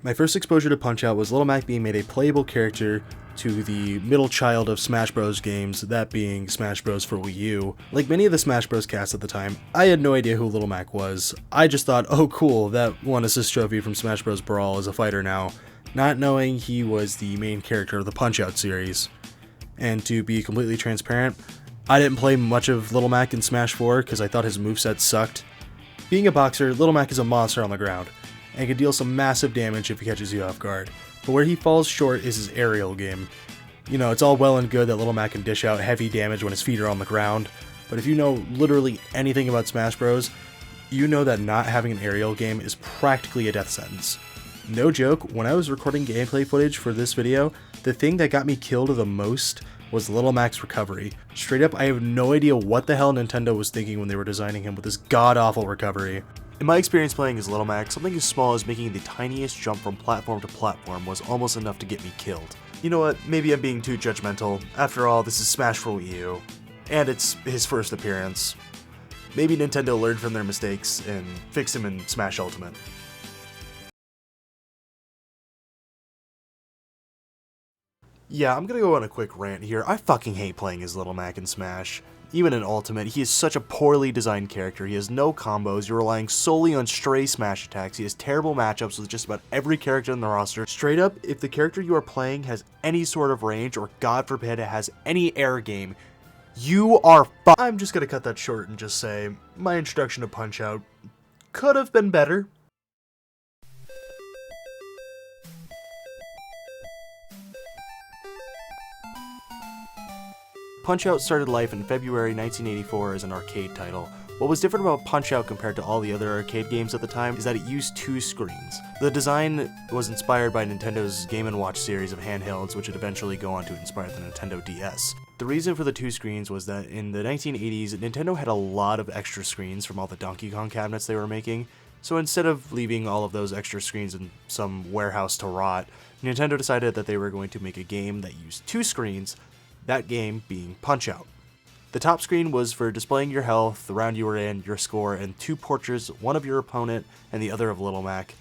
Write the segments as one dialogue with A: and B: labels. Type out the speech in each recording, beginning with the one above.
A: My first exposure to Punch-Out was Little Mac being made a playable character to the middle child of Smash Bros. Games, that being Smash Bros. For Wii U. Like many of the Smash Bros. Cast at the time, I had no idea who Little Mac was. I just thought, oh cool, that won assist trophy from Smash Bros. Brawl is a fighter now, not knowing he was the main character of the Punch-Out series. And to be completely transparent, I didn't play much of Little Mac in Smash 4 because I thought his moveset sucked. Being a boxer, Little Mac is a monster on the ground, and can deal some massive damage if he catches you off guard. But where he falls short is his aerial game. You know, it's all well and good that Little Mac can dish out heavy damage when his feet are on the ground, but if you know literally anything about Smash Bros, you know that not having an aerial game is practically a death sentence. No joke, when I was recording gameplay footage for this video, the thing that got me killed the most was Little Mac's recovery. Straight up, I have no idea what the hell Nintendo was thinking when they were designing him with this god-awful recovery. In my experience playing as Little Mac, something as small as making the tiniest jump from platform to platform was almost enough to get me killed. You know what, maybe I'm being too judgmental. After all, this is Smash for Wii U, and it's his first appearance. Maybe Nintendo learned from their mistakes and fixed him in Smash Ultimate. Yeah, I'm gonna go on a quick rant here. I fucking hate playing as Little Mac in Smash. Even in Ultimate, he is such a poorly designed character. He has no combos, you're relying solely on stray smash attacks, he has terrible matchups with just about every character in the roster. Straight up, if the character you are playing has any sort of range, or god forbid it has any air game, you are I'm just gonna cut that short and just say, my introduction to Punch-Out could have been better. Punch-Out started life in February 1984 as an arcade title. What was different about Punch-Out compared to all the other arcade games at the time is that it used two screens. The design was inspired by Nintendo's Game & Watch series of handhelds, which would eventually go on to inspire the Nintendo DS. The reason for the two screens was that in the 1980s, Nintendo had a lot of extra screens from all the Donkey Kong cabinets they were making, so instead of leaving all of those extra screens in some warehouse to rot, Nintendo decided that they were going to make a game that used two screens, that game being Punch-Out. The top screen was for displaying your health, the round you were in, your score, and two portraits, one of your opponent and the other of Little Mac.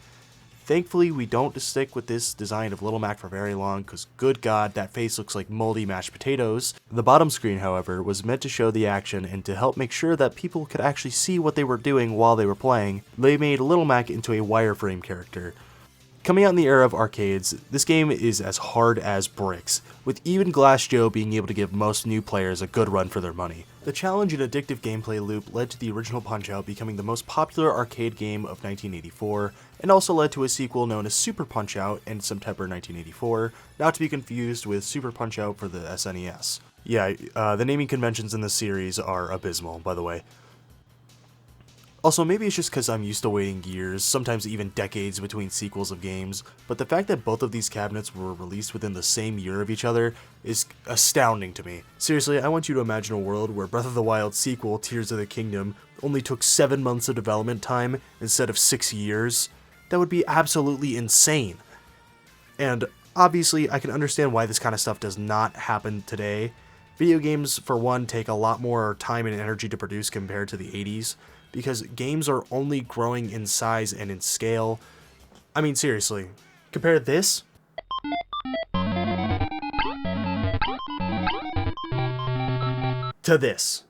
A: Thankfully, we don't stick with this design of Little Mac for very long, because good god, that face looks like moldy mashed potatoes. The bottom screen, however, was meant to show the action and to help make sure that people could actually see what they were doing while they were playing. They made Little Mac into a wireframe character. Coming out in the era of arcades, this game is as hard as bricks, with even Glass Joe being able to give most new players a good run for their money. The challenge and addictive gameplay loop led to the original Punch-Out becoming the most popular arcade game of 1984, and also led to a sequel known as Super Punch-Out in September 1984, not to be confused with Super Punch-Out for the SNES. Yeah, the naming conventions in this series are abysmal, by the way. Also, maybe it's just because I'm used to waiting years, sometimes even decades between sequels of games, but the fact that both of these cabinets were released within the same year of each other is astounding to me. Seriously, I want you to imagine a world where Breath of the Wild sequel, Tears of the Kingdom, only took 7 months of development time instead of 6 years. That would be absolutely insane. And obviously, I can understand why this kind of stuff does not happen today. Video games, for one, take a lot more time and energy to produce compared to the 80s. Because games are only growing in size and in scale. I mean, seriously, compare this to this.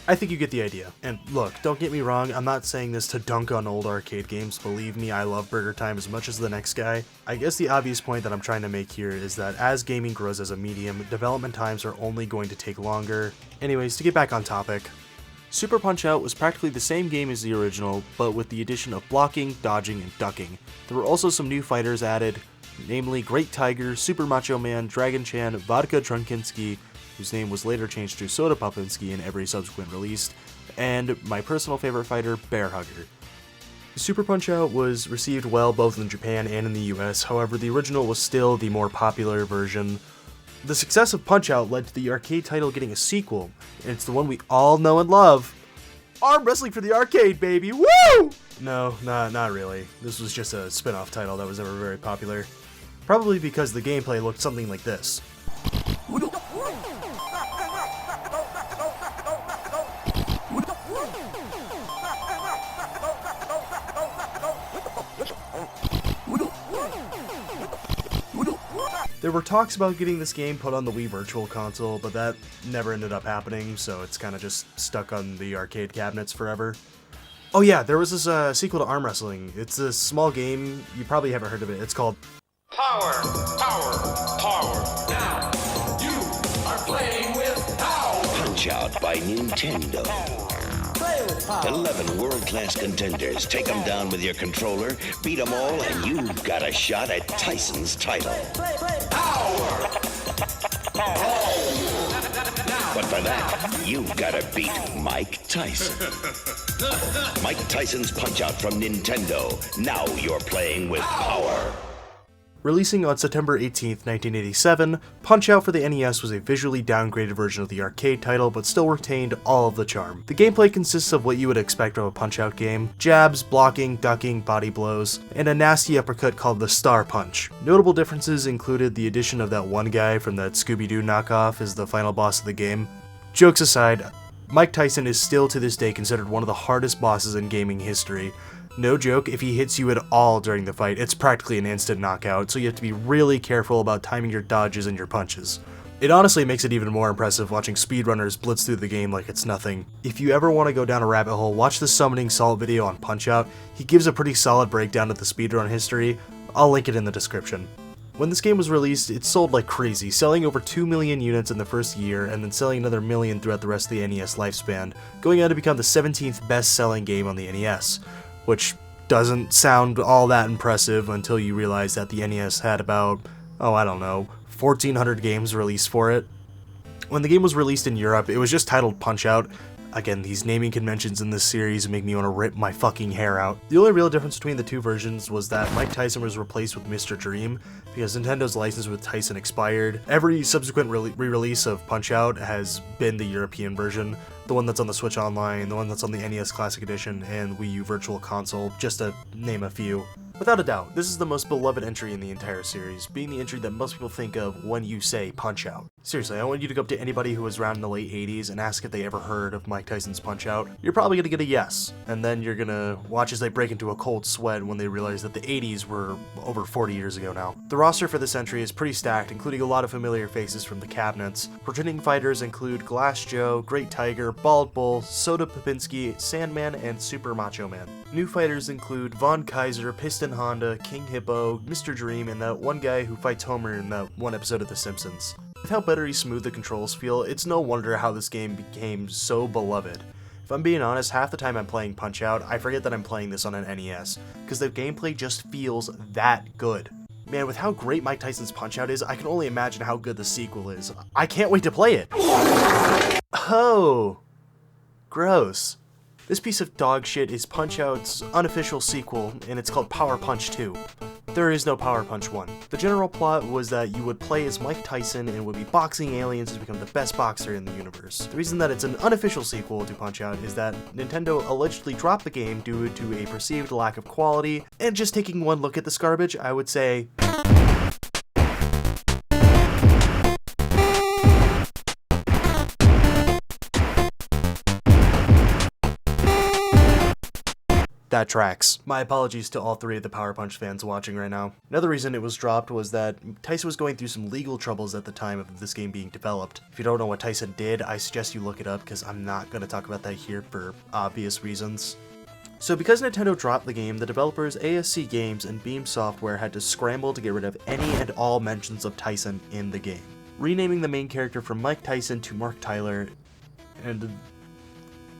A: I think you get the idea. And look, don't get me wrong, I'm not saying this to dunk on old arcade games. Believe me, I love Burger Time as much as the next guy. I guess the obvious point that I'm trying to make here is that as gaming grows as a medium, development times are only going to take longer. Anyways, to get back on topic, Super Punch-Out was practically the same game as the original, but with the addition of blocking, dodging, and ducking. There were also some new fighters added, namely Great Tiger, Super Macho Man, Dragon Chan, Vodka Drunkinsky, whose name was later changed to Soda Popinski in every subsequent release, and my personal favorite fighter, Bear Hugger. Super Punch-Out was received well both in Japan and in the US, however the original was still the more popular version. The success of Punch-Out led to the arcade title getting a sequel, and it's the one we all know and love, Arm wrestling for the arcade, baby! Woo! No, not really. This was just a spin-off title that was never very popular. Probably because the gameplay looked something like this. There were talks about getting this game put on the Wii Virtual Console, but that never ended up happening, so it's kind of just stuck on the arcade cabinets forever. Oh yeah, there was this sequel to Arm Wrestling. It's a small game, you probably haven't heard of it. It's called
B: Power, Power, Power. Now, you are playing with Power.
C: Punch-Out by Nintendo.
B: Play with Power.
C: 11 world-class contenders. Take them down with your controller, beat them all, and you've got a shot at Tyson's title.
B: Power.
C: But for that, you've got to beat Mike Tyson. Mike Tyson's Punch-Out from Nintendo. Now you're playing with Power.
A: Releasing on September 18th, 1987, Punch-Out for the NES was a visually downgraded version of the arcade title, but still retained all of the charm. The gameplay consists of what you would expect from a Punch-Out game: jabs, blocking, ducking, body blows, and a nasty uppercut called the Star Punch. Notable differences included the addition of that one guy from that Scooby-Doo knockoff as the final boss of the game. Jokes aside, Mike Tyson is still to this day considered one of the hardest bosses in gaming history. No joke, if he hits you at all during the fight, it's practically an instant knockout, so you have to be really careful about timing your dodges and your punches. It honestly makes it even more impressive watching speedrunners blitz through the game like it's nothing. If you ever want to go down a rabbit hole, watch the Summoning Salt video on Punch-Out. He gives a pretty solid breakdown of the speedrun history. I'll link it in the description. When this game was released, it sold like crazy, selling over 2 million units in the first year, and then selling another million throughout the rest of the NES lifespan, going on to become the 17th best-selling game on the NES. Which doesn't sound all that impressive until you realize that the NES had about, 1,400 games released for it. When the game was released in Europe, it was just titled Punch-Out. Again, these naming conventions in this series make me want to rip my fucking hair out. The only real difference between the two versions was that Mike Tyson was replaced with Mr. Dream, because Nintendo's license with Tyson expired. Every subsequent re-release of Punch-Out has been the European version, the one that's on the Switch Online, the one that's on the NES Classic Edition, and Wii U Virtual Console, just to name a few. Without a doubt, this is the most beloved entry in the entire series, being the entry that most people think of when you say Punch-Out. Seriously, I want you to go up to anybody who was around in the late 80s and ask if they ever heard of Mike Tyson's Punch-Out. You're probably gonna get a yes, and then you're gonna watch as they break into a cold sweat when they realize that the 80s were over 40 years ago now. The roster for this entry is pretty stacked, including a lot of familiar faces from the cabinets. Returning fighters include Glass Joe, Great Tiger, Bald Bull, Soda Popinski, Sandman, and Super Macho Man. New fighters include Von Kaiser, Piston Honda, King Hippo, Mr. Dream, and that one guy who fights Homer in that one episode of The Simpsons. With how buttery smooth the controls feel, it's no wonder how this game became so beloved. If I'm being honest, half the time I'm playing Punch-Out, I forget that I'm playing this on an NES, because the gameplay just feels that good. Man, with how great Mike Tyson's Punch-Out is, I can only imagine how good the sequel is. I can't wait to play it! Oh, gross. This piece of dog shit is Punch-Out's unofficial sequel, and it's called Power Punch 2. There is no Power Punch 1. The general plot was that you would play as Mike Tyson and would be boxing aliens to become the best boxer in the universe. The reason that it's an unofficial sequel to Punch-Out is that Nintendo allegedly dropped the game due to a perceived lack of quality, and just taking one look at this garbage, I would say, that tracks. My apologies to all three of the Power Punch fans watching right now. Another reason it was dropped was that Tyson was going through some legal troubles at the time of this game being developed. If you don't know what Tyson did, I suggest you look it up because I'm not going to talk about that here for obvious reasons. So because Nintendo dropped the game, the developers ASC Games and Beam Software had to scramble to get rid of any and all mentions of Tyson in the game. Renaming the main character from Mike Tyson to Mark Tyler, and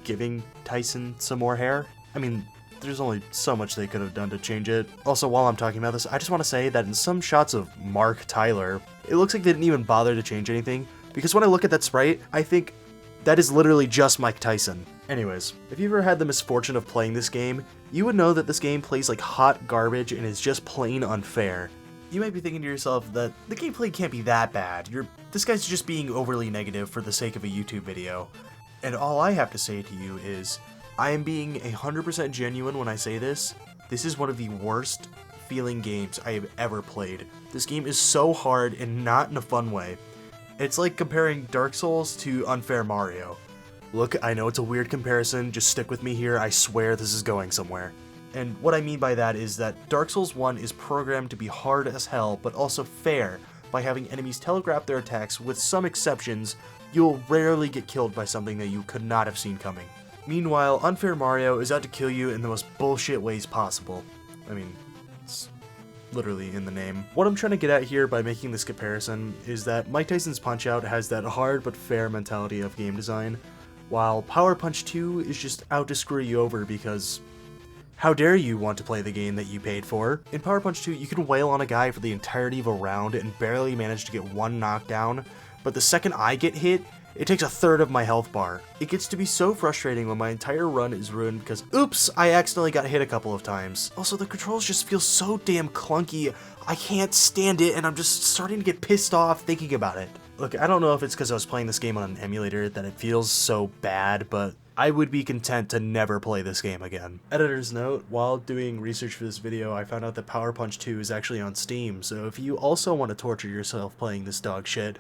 A: giving Tyson some more hair? I mean, there's only so much they could have done to change it. Also, while I'm talking about this, I just want to say that in some shots of Mark Tyler, it looks like they didn't even bother to change anything, because when I look at that sprite, I think that is literally just Mike Tyson. Anyways, if you've ever had the misfortune of playing this game, you would know that this game plays like hot garbage and is just plain unfair. You might be thinking to yourself that the gameplay can't be that bad. This guy's just being overly negative for the sake of a YouTube video. And all I have to say to you is, I am being 100% genuine when I say this. This is one of the worst feeling games I have ever played. This game is so hard and not in a fun way. It's like comparing Dark Souls to Unfair Mario. Look, I know it's a weird comparison, just stick with me here, I swear this is going somewhere. And what I mean by that is that Dark Souls 1 is programmed to be hard as hell, but also fair, by having enemies telegraph their attacks. With some exceptions, you'll rarely get killed by something that you could not have seen coming. Meanwhile, Unfair Mario is out to kill you in the most bullshit ways possible. I mean, it's literally in the name. What I'm trying to get at here by making this comparison is that Mike Tyson's Punch-Out has that hard but fair mentality of game design, while Power Punch 2 is just out to screw you over because how dare you want to play the game that you paid for? In Power Punch 2, you can wail on a guy for the entirety of a round and barely manage to get one knockdown, but the second I get hit, it takes a third of my health bar. It gets to be so frustrating when my entire run is ruined because, oops, I accidentally got hit a couple of times. Also, the controls just feel so damn clunky, I can't stand it, and I'm just starting to get pissed off thinking about it. Look, I don't know if it's because I was playing this game on an emulator that it feels so bad, but I would be content to never play this game again. Editor's note, while doing research for this video, I found out that Power Punch 2 is actually on Steam, so if you also want to torture yourself playing this dog shit,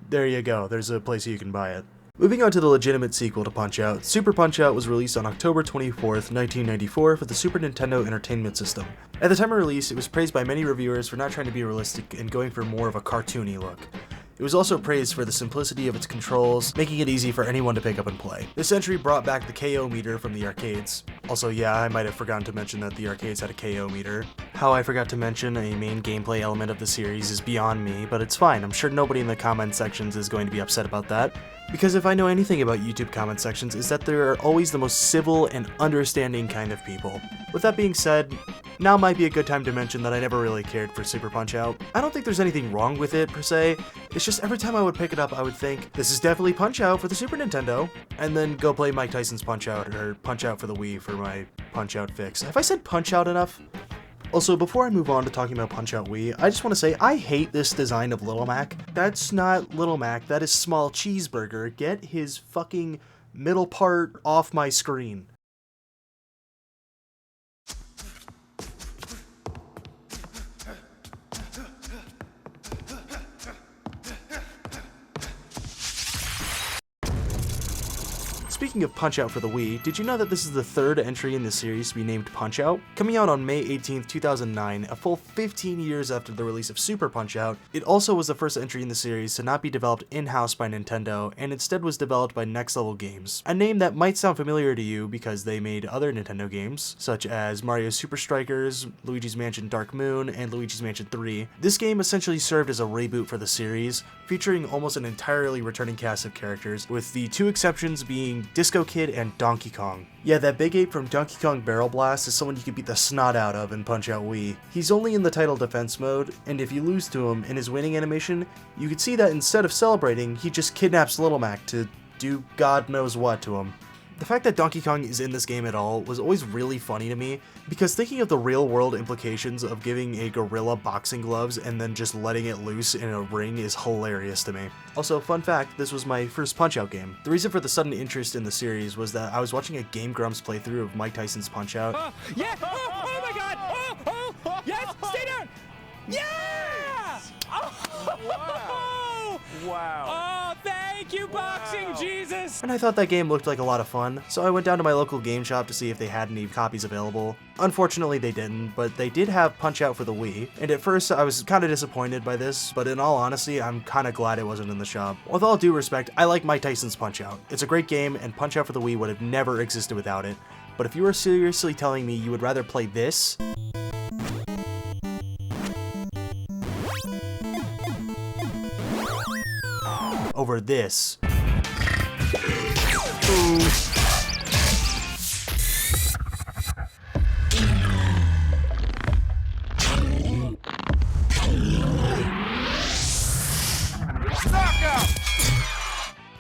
A: there you go, there's a place you can buy it. Moving on to the legitimate sequel to Punch-Out, Super Punch-Out was released on October 24th, 1994 for the Super Nintendo Entertainment System. At the time of release, it was praised by many reviewers for not trying to be realistic and going for more of a cartoony look. It was also praised for the simplicity of its controls, making it easy for anyone to pick up and play. This entry brought back the KO meter from the arcades. Also, yeah, I might have forgotten to mention that the arcades had a KO meter. How I forgot to mention a main gameplay element of the series is beyond me, but it's fine. I'm sure nobody in the comment sections is going to be upset about that. Because if I know anything about YouTube comment sections, is that they're always the most civil and understanding kind of people. With that being said, now might be a good time to mention that I never really cared for Super Punch-Out. I don't think there's anything wrong with it, per se. It's just every time I would pick it up, I would think, this is definitely Punch-Out for the Super Nintendo, and then go play Mike Tyson's Punch-Out, or Punch-Out for the Wii for my Punch-Out fix. Have I said Punch-Out enough? Also, before I move on to talking about Punch-Out Wii, I just want to say I hate this design of Little Mac. That's not Little Mac, that is Small Cheeseburger. Get his fucking middle part off my screen. Speaking of Punch-Out for the Wii, did you know that this is the third entry in the series to be named Punch-Out? Coming out on May 18th, 2009, a full 15 years after the release of Super Punch-Out, it also was the first entry in the series to not be developed in-house by Nintendo, and instead was developed by Next Level Games. A name that might sound familiar to you because they made other Nintendo games, such as Mario Super Strikers, Luigi's Mansion Dark Moon, and Luigi's Mansion 3. This game essentially served as a reboot for the series, featuring almost an entirely returning cast of characters, with the two exceptions being Disco Kid and Donkey Kong. Yeah, that big ape from Donkey Kong Barrel Blast is someone you could beat the snot out of in Punch-Out Wii. He's only in the title defense mode, and if you lose to him in his winning animation, you could see that instead of celebrating, he just kidnaps Little Mac to do God knows what to him. The fact that Donkey Kong is in this game at all was always really funny to me, because thinking of the real-world implications of giving a gorilla boxing gloves and then just letting it loose in a ring is hilarious to me. Also, fun fact, this was my first Punch-Out game. The reason for the sudden interest in the series was that I was watching a Game Grumps playthrough of Mike Tyson's Punch-Out.
D: Yes! Oh my god! Oh! Yes! Stay down! Yeah! Oh!
B: Wow.
D: Oh, thank you, boxing Jesus!
A: And I thought that game looked like a lot of fun, so I went down to my local game shop to see if they had any copies available. Unfortunately they didn't, but they did have Punch-Out for the Wii, and at first I was kinda disappointed by this, but in all honesty, I'm kinda glad it wasn't in the shop. With all due respect, I like Mike Tyson's Punch-Out. It's a great game, and Punch-Out for the Wii would have never existed without it, but if you were seriously telling me you would rather play this over this,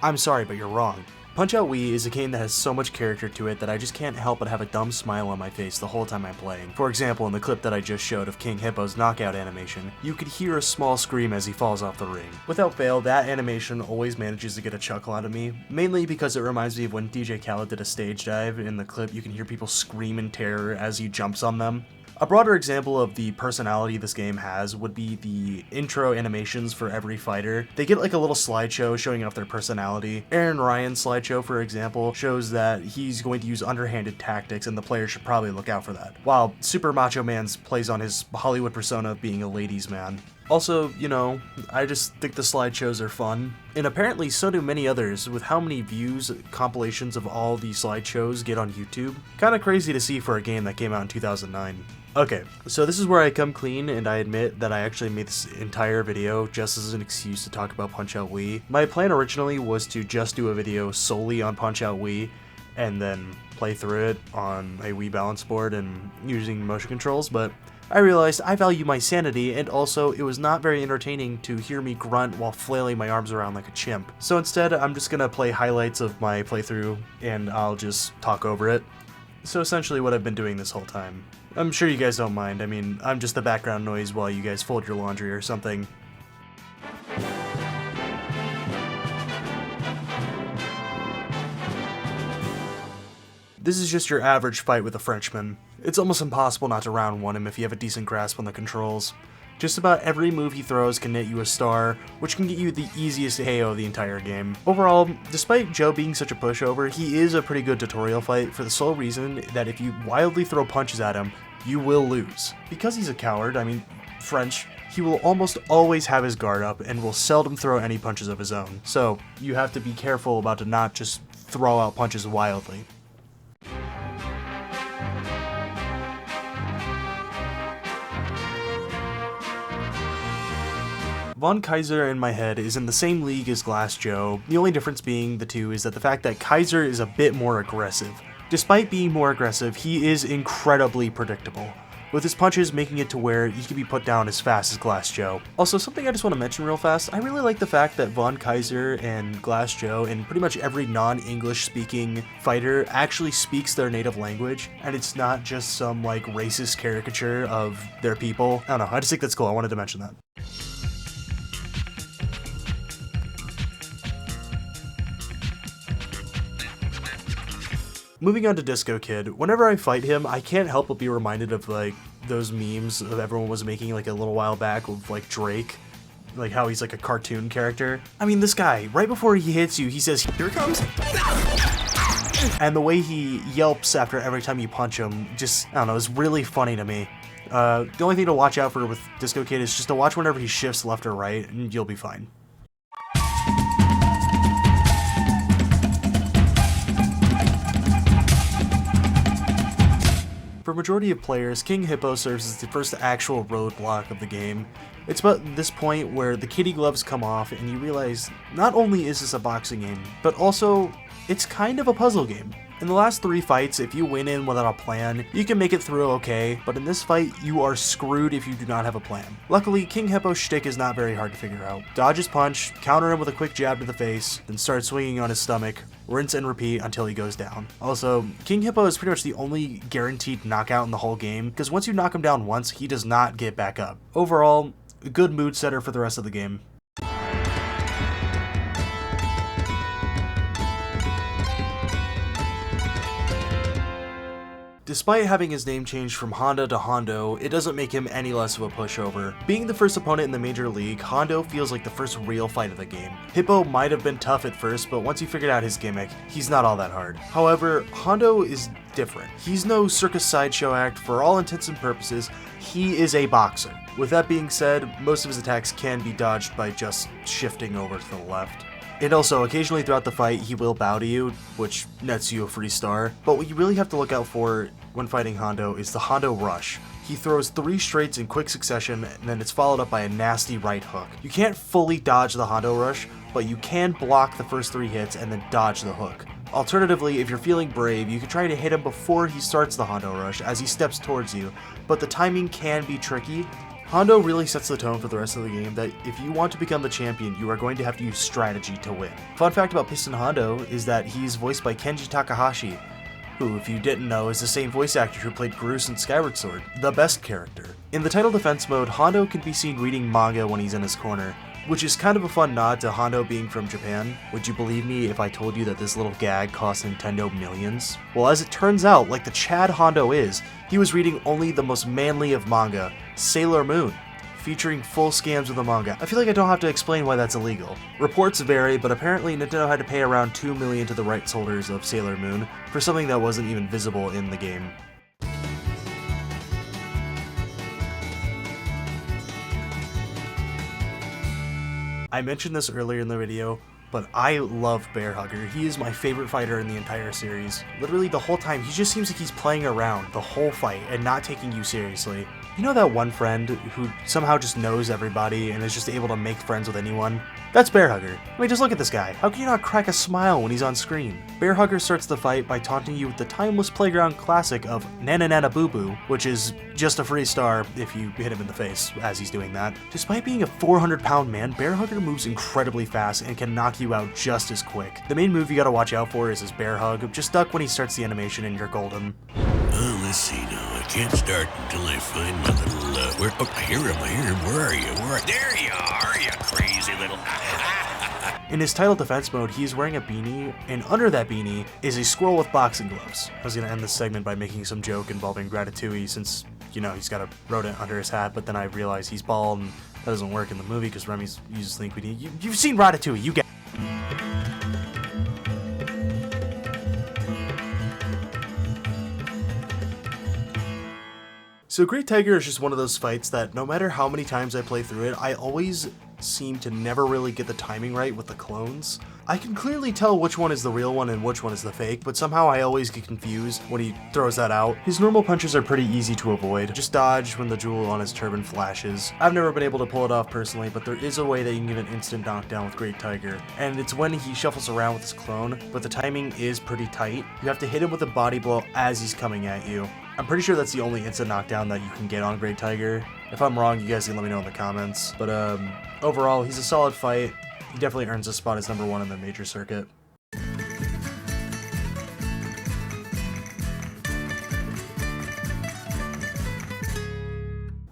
A: I'm sorry, but you're wrong. Punch-Out Wii is a game that has so much character to it that I just can't help but have a dumb smile on my face the whole time I'm playing. For example, in the clip that I just showed of King Hippo's knockout animation, you could hear a small scream as he falls off the ring. Without fail, that animation always manages to get a chuckle out of me, mainly because it reminds me of when DJ Khaled did a stage dive. In the clip, you can hear people scream in terror as he jumps on them. A broader example of the personality this game has would be the intro animations for every fighter. They get like a little slideshow showing off their personality. Aaron Ryan's slideshow, for example, shows that he's going to use underhanded tactics and the player should probably look out for that. While Super Macho Man's plays on his Hollywood persona of being a ladies' man. Also, you know, I just think the slideshows are fun. And apparently so do many others, with how many views compilations of all these slideshows get on YouTube. Kinda crazy to see for a game that came out in 2009. Okay, so this is where I come clean and I admit that I actually made this entire video just as an excuse to talk about Punch-Out Wii. My plan originally was to just do a video solely on Punch-Out Wii and then play through it on a Wii balance board and using motion controls, but I realized I value my sanity, and also it was not very entertaining to hear me grunt while flailing my arms around like a chimp. So instead, I'm just gonna play highlights of my playthrough and I'll just talk over it. So essentially what I've been doing this whole time. I'm sure you guys don't mind. I mean, I'm just the background noise while you guys fold your laundry or something. This is just your average fight with a Frenchman. It's almost impossible not to round one him if you have a decent grasp on the controls. Just about every move he throws can net you a star, which can get you the easiest AO of the entire game. Overall, despite Joe being such a pushover, he is a pretty good tutorial fight for the sole reason that if you wildly throw punches at him, you will lose. Because he's a coward, I mean, French, he will almost always have his guard up and will seldom throw any punches of his own. So, you have to be careful about to not just throw out punches wildly. Von Kaiser in my head is in the same league as Glass Joe. The only difference being the two is that the fact that Kaiser is a bit more aggressive. Despite being more aggressive, he is incredibly predictable, with his punches making it to where he can be put down as fast as Glass Joe. Also, something I just want to mention real fast, I really like the fact that Von Kaiser and Glass Joe and pretty much every non-English speaking fighter actually speaks their native language, and it's not just some like racist caricature of their people. I don't know, I just think that's cool, I wanted to mention that. Moving on to Disco Kid, whenever I fight him, I can't help but be reminded of like those memes that everyone was making like a little while back with like Drake, like how he's like a cartoon character. I mean, this guy, right before he hits you, he says, "Here it comes." And the way he yelps after every time you punch him, just, I don't know, is really funny to me. The only thing to watch out for with Disco Kid is just to watch whenever he shifts left or right, and you'll be fine. For a majority of players, King Hippo serves as the first actual roadblock of the game. It's about this point where the kitty gloves come off and you realize not only is this a boxing game, but also it's kind of a puzzle game. In the last 3 fights, if you win in without a plan, you can make it through okay, but in this fight, you are screwed if you do not have a plan. Luckily, King Hippo's shtick is not very hard to figure out. Dodge his punch, counter him with a quick jab to the face, then start swinging on his stomach, rinse and repeat until he goes down. Also, King Hippo is pretty much the only guaranteed knockout in the whole game, because once you knock him down once, he does not get back up. Overall, a good mood setter for the rest of the game. Despite having his name changed from Honda to Hondo, it doesn't make him any less of a pushover. Being the first opponent in the major league, Hondo feels like the first real fight of the game. Hippo might have been tough at first, but once you figured out his gimmick, he's not all that hard. However, Hondo is different. He's no circus sideshow act. For all intents and purposes, he is a boxer. With that being said, most of his attacks can be dodged by just shifting over to the left. And also, occasionally throughout the fight, he will bow to you, which nets you a free star. But what you really have to look out for when fighting Hondo is the Hondo Rush. He throws 3 straights in quick succession, and then it's followed up by a nasty right hook. You can't fully dodge the Hondo Rush, but you can block the first 3 hits and then dodge the hook. Alternatively, if you're feeling brave, you can try to hit him before he starts the Hondo Rush as he steps towards you, but the timing can be tricky, Hondo really sets the tone for the rest of the game that if you want to become the champion, you are going to have to use strategy to win. Fun fact about Piston Hondo is that he's voiced by Kenji Takahashi, who, if you didn't know, is the same voice actor who played Groose in Skyward Sword, the best character. In the title defense mode, Hondo can be seen reading manga when he's in his corner, which is kind of a fun nod to Hondo being from Japan. Would you believe me if I told you that this little gag cost Nintendo millions? Well, as it turns out, like the Chad Hondo is, he was reading only the most manly of manga, Sailor Moon, featuring full scans of the manga. I feel like I don't have to explain why that's illegal. Reports vary, but apparently Nintendo had to pay around $2 million to the rights holders of Sailor Moon for something that wasn't even visible in the game. I mentioned this earlier in the video, but I love Bear Hugger. He is my favorite fighter in the entire series. Literally the whole time, he just seems like he's playing around the whole fight and not taking you seriously. You know that one friend who somehow just knows everybody and is just able to make friends with anyone? That's Bear Hugger. I mean, just look at this guy. How can you not crack a smile when he's on screen? Bear Hugger starts the fight by taunting you with the timeless playground classic of Nana Nana Boo Boo, which is just a free star if you hit him in the face as he's doing that. Despite being a 400-pound man, Bear Hugger moves incredibly fast and can knock you out just as quick. The main move you gotta watch out for is his Bear Hug. Just duck when he starts the animation and you're golden.
E: Oh, let's see now. I can't start until I find my little, oh, I hear him. Where are you? There you are, you crazy little...
A: In his title defense mode, he's wearing a beanie, and under that beanie is a squirrel with boxing gloves. I was gonna end this segment by making some joke involving Ratatouille since, you know, he's got a rodent under his hat, but then I realized he's bald and that doesn't work in the movie because Remy's uses linguine. You've seen Ratatouille, you get. So Great Tiger is just one of those fights that no matter how many times I play through it, I always seem to never really get the timing right with the clones. I can clearly tell which one is the real one and which one is the fake, but somehow I always get confused when he throws that out. His normal punches are pretty easy to avoid. Just dodge when the jewel on his turban flashes. I've never been able to pull it off personally, but there is a way that you can get an instant knockdown with Great Tiger, and it's when he shuffles around with his clone, but the timing is pretty tight. You have to hit him with a body blow as he's coming at you. I'm pretty sure that's the only instant knockdown that you can get on Great Tiger. If I'm wrong, you guys can let me know in the comments. But overall, he's a solid fight. He definitely earns a spot as #1 in the major circuit.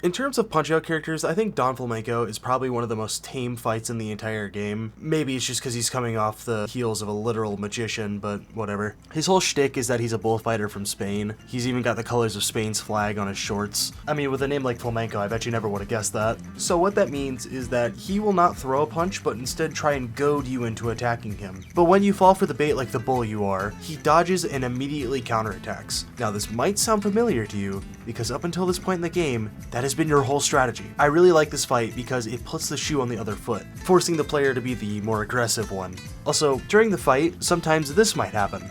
A: In terms of Punch-Out characters, I think Don Flamenco is probably one of the most tame fights in the entire game. Maybe it's just because he's coming off the heels of a literal magician, but whatever. His whole shtick is that he's a bullfighter from Spain. He's even got the colors of Spain's flag on his shorts. I mean, with a name like Flamenco, I bet you never would have guessed that. So what that means is that he will not throw a punch, but instead try and goad you into attacking him. But when you fall for the bait like the bull you are, he dodges and immediately counterattacks. Now this might sound familiar to you, because up until this point in the game, that has been your whole strategy. I really like this fight because it puts the shoe on the other foot, forcing the player to be the more aggressive one. Also, during the fight, sometimes this might happen.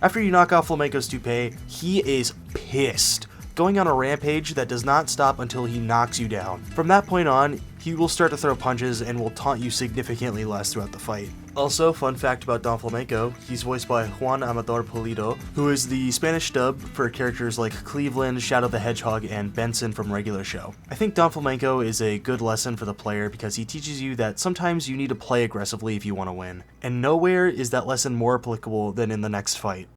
A: After you knock off Flamenco's toupee, he is pissed, going on a rampage that does not stop until he knocks you down. From that point on, he will start to throw punches and will taunt you significantly less throughout the fight. Also, fun fact about Don Flamenco, he's voiced by Juan Amador Pulido, who is the Spanish dub for characters like Cleveland, Shadow the Hedgehog, and Benson from Regular Show. I think Don Flamenco is a good lesson for the player because he teaches you that sometimes you need to play aggressively if you want to win, and nowhere is that lesson more applicable than in the next fight.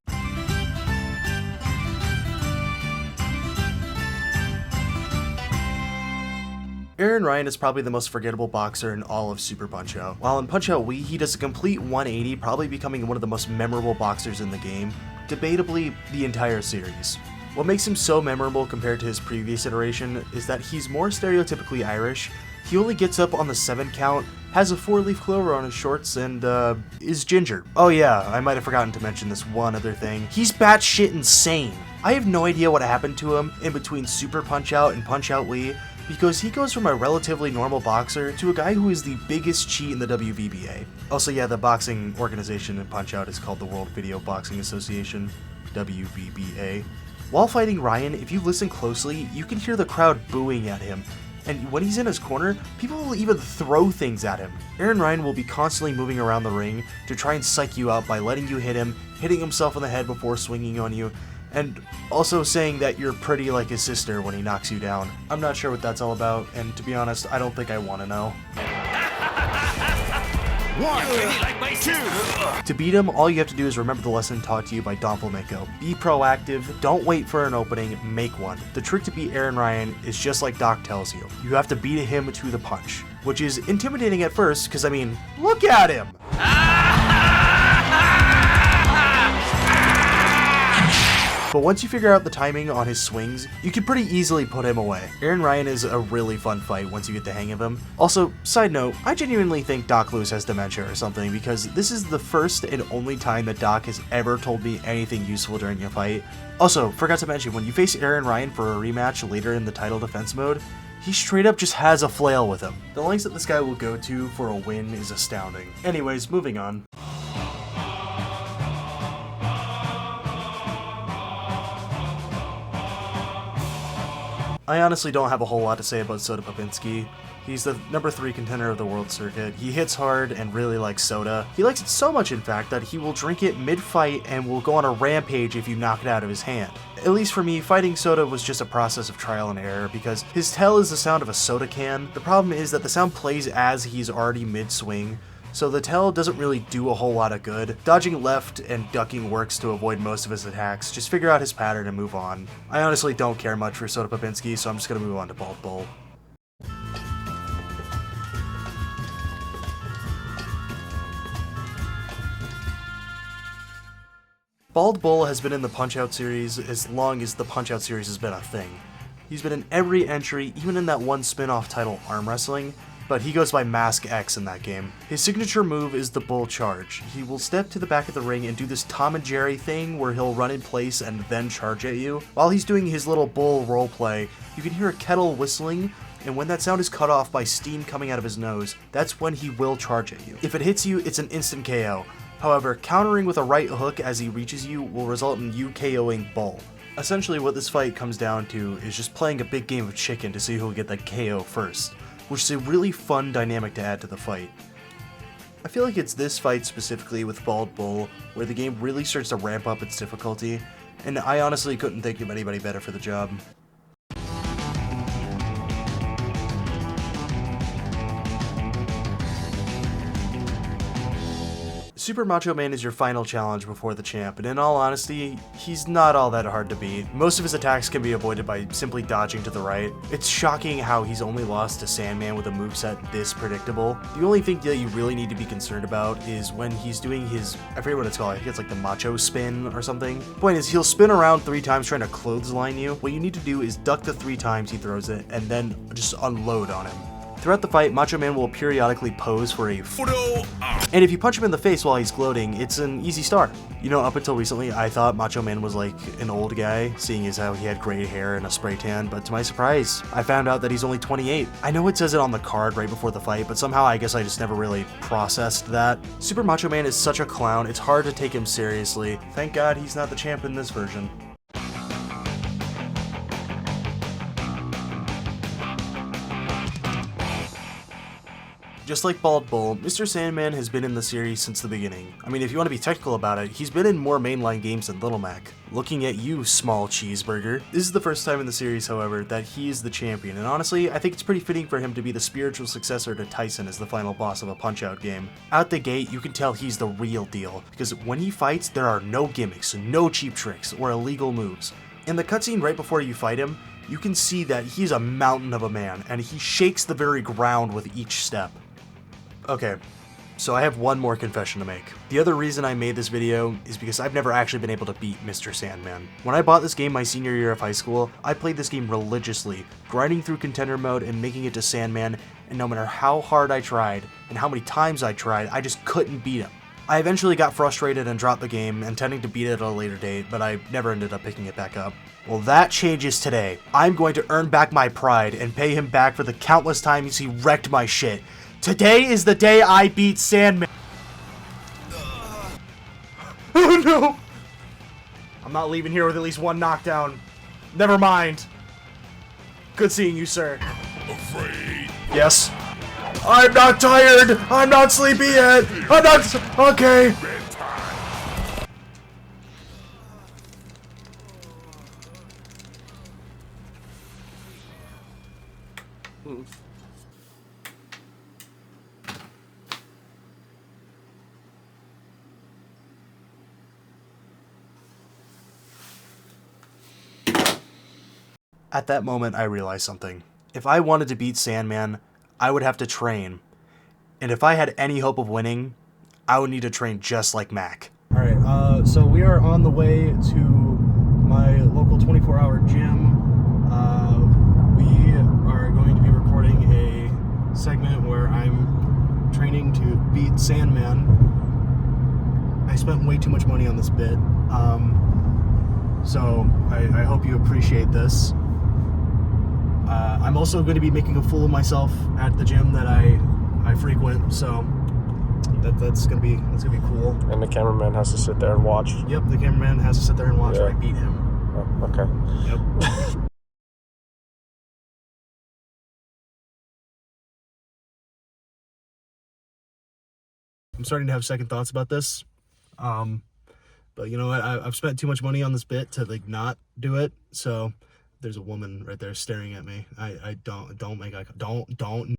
A: Aaron Ryan is probably the most forgettable boxer in all of Super Punch-Out. While in Punch-Out Wii, he does a complete 180, probably becoming one of the most memorable boxers in the game, debatably the entire series. What makes him so memorable compared to his previous iteration is that he's more stereotypically Irish, he only gets up on the 7 count, has a 4-leaf clover on his shorts, and is ginger. Oh yeah, I might have forgotten to mention this one other thing. He's batshit insane. I have no idea what happened to him in between Super Punch-Out and Punch-Out Wii, because he goes from a relatively normal boxer to a guy who is the biggest cheat in the WVBA. Also, yeah, the boxing organization in Punch-Out is called the World Video Boxing Association, WVBA. While fighting Ryan, if you listen closely, you can hear the crowd booing at him, and when he's in his corner, people will even throw things at him. Aaron Ryan will be constantly moving around the ring to try and psych you out by letting you hit him, hitting himself in the head before swinging on you, and also saying that you're pretty like his sister when he knocks you down. I'm not sure what that's all about, and to be honest, I don't think I want to know. To beat him, all you have to do is remember the lesson taught to you by Don Flamenco. Be proactive, don't wait for an opening, make one. The trick to beat Aaron Ryan is just like Doc tells you. You have to beat him to the punch, which is intimidating at first, because I mean, look at him! But once you figure out the timing on his swings, you can pretty easily put him away. Aaron Ryan is a really fun fight once you get the hang of him. Also, side note, I genuinely think Doc Lewis has dementia or something, because this is the first and only time that Doc has ever told me anything useful during a fight. Also, forgot to mention, when you face Aaron Ryan for a rematch later in the title defense mode, he straight up just has a flail with him. The lengths that this guy will go to for a win is astounding. Anyways, moving on. I honestly don't have a whole lot to say about Soda Popinski. He's the number 3 contender of the world circuit. He hits hard and really likes soda. He likes it so much, in fact, that he will drink it mid-fight and will go on a rampage if you knock it out of his hand. At least for me, fighting soda was just a process of trial and error, because his tell is the sound of a soda can. The problem is that the sound plays as he's already mid-swing, so the tell doesn't really do a whole lot of good. Dodging left and ducking works to avoid most of his attacks. Just figure out his pattern and move on. I honestly don't care much for Soda Popinski, so I'm just gonna move on to Bald Bull. Bald Bull has been in the Punch-Out series as long as the Punch-Out series has been a thing. He's been in every entry, even in that one spin-off title, Arm Wrestling, but he goes by Mask X in that game. His signature move is the Bull Charge. He will step to the back of the ring and do this Tom and Jerry thing where he'll run in place and then charge at you. While he's doing his little bull roleplay, you can hear a kettle whistling, and when that sound is cut off by steam coming out of his nose, that's when he will charge at you. If it hits you, it's an instant KO. However, countering with a right hook as he reaches you will result in you KOing Bull. Essentially what this fight comes down to is just playing a big game of chicken to see who will get that KO first, which is a really fun dynamic to add to the fight. I feel like it's this fight specifically with Bald Bull where the game really starts to ramp up its difficulty, and I honestly couldn't think of anybody better for the job. Super Macho Man is your final challenge before the champ, and in all honesty, he's not all that hard to beat. Most of his attacks can be avoided by simply dodging to the right. It's shocking how he's only lost to Sandman with a moveset this predictable. The only thing that you really need to be concerned about is when he's doing his, I forget what it's called, I think it's like the Macho Spin or something. Point is, he'll spin around 3 times trying to clothesline you. What you need to do is duck the 3 times he throws it, and then just unload on him. Throughout the fight, Macho Man will periodically pose for a photo, and if you punch him in the face while he's gloating, it's an easy start. You know, up until recently, I thought Macho Man was like an old guy, seeing as how he had gray hair and a spray tan, but to my surprise, I found out that he's only 28. I know it says it on the card right before the fight, but somehow I guess I just never really processed that. Super Macho Man is such a clown, it's hard to take him seriously. Thank God he's not the champ in this version. Just like Bald Bull, Mr. Sandman has been in the series since the beginning. I mean, if you want to be technical about it, he's been in more mainline games than Little Mac. Looking at you, small cheeseburger. This is the first time in the series, however, that he is the champion, and honestly, I think it's pretty fitting for him to be the spiritual successor to Tyson as the final boss of a Punch-Out game. Out the gate, you can tell he's the real deal, because when he fights, there are no gimmicks, no cheap tricks, or illegal moves. In the cutscene right before you fight him, you can see that he's a mountain of a man, and he shakes the very ground with each step. Okay, so I have one more confession to make. The other reason I made this video is because I've never actually been able to beat Mr. Sandman. When I bought this game my senior year of high school, I played this game religiously, grinding through contender mode and making it to Sandman, and no matter how hard I tried, and how many times I tried, I just couldn't beat him. I eventually got frustrated and dropped the game, intending to beat it at a later date, but I never ended up picking it back up. Well, that changes today. I'm going to earn back my pride and pay him back for the countless times he wrecked my shit. Today is the day I beat Sandman. Oh no! I'm not leaving here with at least one knockdown. Never mind. Good seeing you, sir.
E: Afraid?
A: Yes. I'm not tired. I'm not sleepy yet. I'm not. Okay. At that moment, I realized something. If I wanted to beat Sandman, I would have to train. And if I had any hope of winning, I would need to train just like Mac. Alright, so we are on the way to my local 24-hour gym. We are going to be recording a segment where I'm training to beat Sandman. I spent way too much money on this bit, so I hope you appreciate this. I'm also going to be making a fool of myself at the gym that I frequent, so that's gonna be cool.
F: And the cameraman has to sit there and watch.
A: Yep, the cameraman has to sit there and watch while I beat him.
F: Oh, okay.
A: Yep. I'm starting to have second thoughts about this, but you know what? I've spent too much money on this bit to like not do it. So there's a woman right there staring at me. I don't make eye contact. Don't.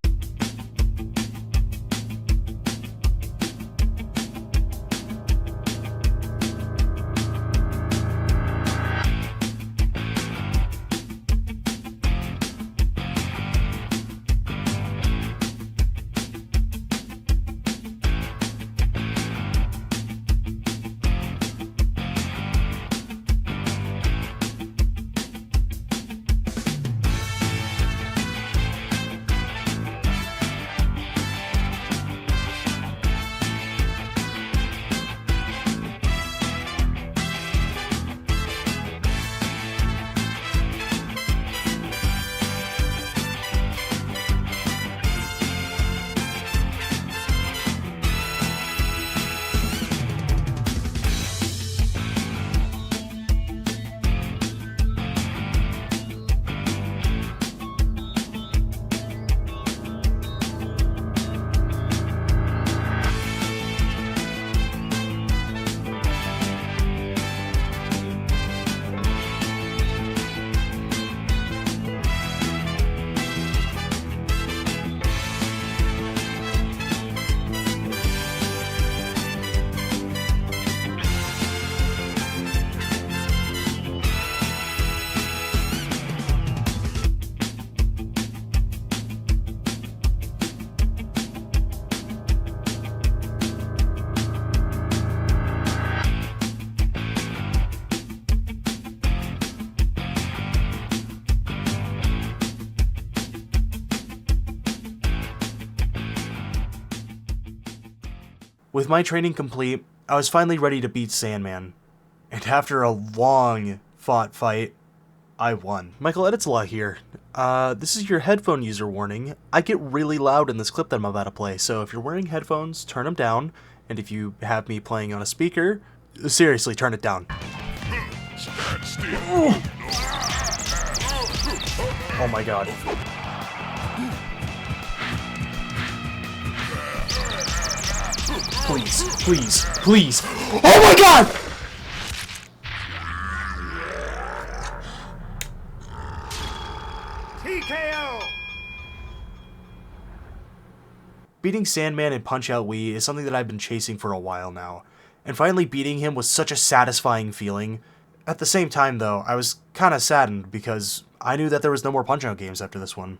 A: With my training complete, I was finally ready to beat Sandman. And after a long fought fight, I won. Michael Editslaw here. This is your headphone user warning. I get really loud in this clip that I'm about to play, so if you're wearing headphones, turn them down. And if you have me playing on a speaker, seriously, turn it down.
E: Stand still.
A: Oh my god. Please, please, please. Oh my god!
B: TKO!
A: Beating Sandman in Punch-Out Wii is something that I've been chasing for a while now, and finally beating him was such a satisfying feeling. At the same time though, I was kinda saddened because I knew that there was no more Punch-Out games after this one.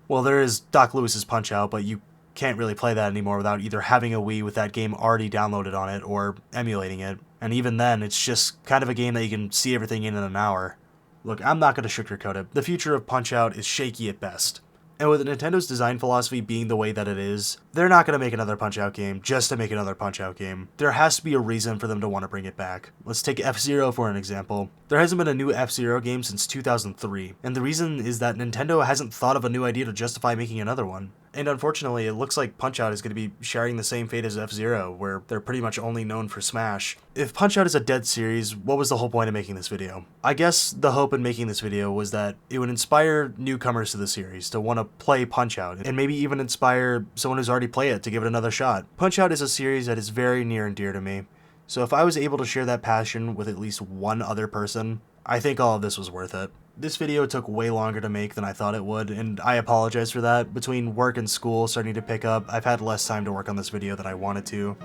A: Well, there is Doc Lewis's Punch-Out, but you can't really play that anymore without either having a Wii with that game already downloaded on it or emulating it, and even then, it's just kind of a game that you can see everything in an hour. Look, I'm not going to sugarcoat it. The future of Punch-Out is shaky at best. And with Nintendo's design philosophy being the way that it is, they're not going to make another Punch-Out game just to make another Punch-Out game. There has to be a reason for them to want to bring it back. Let's take F-Zero for an example. There hasn't been a new F-Zero game since 2003, and the reason is that Nintendo hasn't thought of a new idea to justify making another one. And unfortunately, it looks like Punch-Out is going to be sharing the same fate as F-Zero, where they're pretty much only known for Smash. If Punch-Out is a dead series, what was the whole point of making this video? I guess the hope in making this video was that it would inspire newcomers to the series to want to play Punch-Out, and maybe even inspire someone who's already played it to give it another shot. Punch-Out is a series that is very near and dear to me, so if I was able to share that passion with at least one other person, I think all of this was worth it. This video took way longer to make than I thought it would, and I apologize for that. Between work and school starting to pick up, I've had less time to work on this video than I wanted to.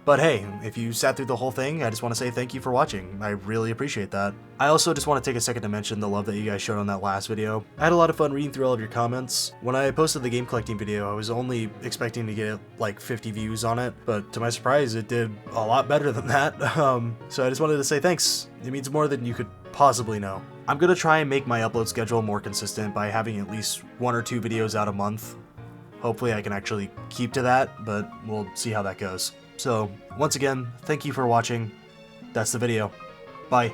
A: But hey, if you sat through the whole thing, I just want to say thank you for watching. I really appreciate that. I also just want to take a second to mention the love that you guys showed on that last video. I had a lot of fun reading through all of your comments. When I posted the game collecting video, I was only expecting to get like 50 views on it, but to my surprise, it did a lot better than that. So I just wanted to say thanks. It means more than you could possibly know. I'm gonna try and make my upload schedule more consistent by having at least 1 or 2 videos out a month. Hopefully I can actually keep to that, but we'll see how that goes. So, once again, thank you for watching. That's the video. Bye.